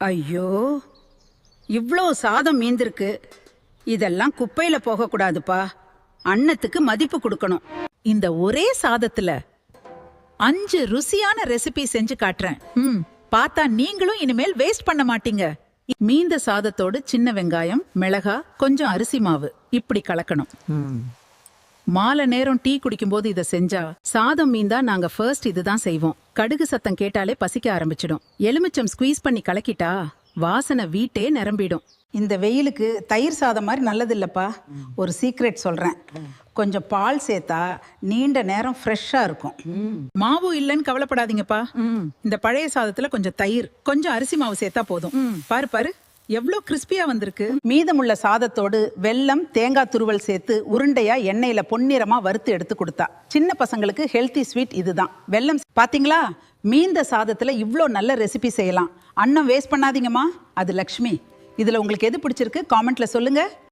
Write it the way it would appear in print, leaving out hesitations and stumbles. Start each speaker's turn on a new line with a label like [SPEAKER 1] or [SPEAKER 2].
[SPEAKER 1] ஐயோ, இவ்ளோ சாதம் மீந்திருக்கு. இதெல்லாம் குப்பையில போகக்கூடாதுப்பா. அன்னத்துக்கு மதிப்பு கொடுக்கணும்.
[SPEAKER 2] இந்த ஒரே சாதத்துல 5 ருசியான ரெசிபி செஞ்சு காட்டுறேன். பார்த்தா நீங்களும் இனிமேல் வேஸ்ட் பண்ண மாட்டீங்க. மீந்த சாதத்தோடு சின்ன வெங்காயம், மிளகா, கொஞ்சம் அரிசி மாவு இப்படி கலக்கணும். மாலை நேரம் டீ குடிக்கும்போது இதை செஞ்சா சாதம் மீந்தா நாங்க ஃபர்ஸ்ட் இதுதான் செய்வோம். கடுகு சத்தம் கேட்டாலே பசிக்க ஆரம்பிச்சிடும். எலுமிச்சம் ஸ்குவீஸ் பண்ணி கலக்கிட்டா வாசனை வீட்டே நிரம்பிடும்.
[SPEAKER 1] இந்த வெயிலுக்கு தயிர் சாதம் மாதிரி நல்லது இல்லப்பா. ஒரு சீக்ரெட் சொல்றேன். கொஞ்சம் பால் சேர்த்தா நீண்ட நேரம் ஃப்ரெஷ்ஷா இருக்கும்.
[SPEAKER 2] மாவு இல்லைன்னு கவலைப்படாதீங்கப்பா. இந்த பழைய சாதத்துல கொஞ்சம் தயிர், கொஞ்சம் அரிசி மாவு சேர்த்தா போதும். பாரு பாரு எவ்வளோ கிறிஸ்பியா வந்திருக்கு.
[SPEAKER 1] மீதமுள்ள சாதத்தோடு வெல்லம், தேங்காய் துருவல் சேர்த்து உருண்டையா எண்ணெயில பொன்னிறமா வறுத்து எடுத்து கொடுத்தா சின்ன பசங்களுக்கு ஹெல்த்தி ஸ்வீட் இதுதான். வெல்லம் பாத்தீங்களா? மீந்த சாதத்துல இவ்ளோ நல்ல ரெசிபி செய்யலாம். அன்னம் வேஸ்ட் பண்ணாதீங்கம்மா. அது லக்ஷ்மி. இதுல உங்களுக்கு எது பிடிச்சிருக்கு காமெண்ட்ல சொல்லுங்க.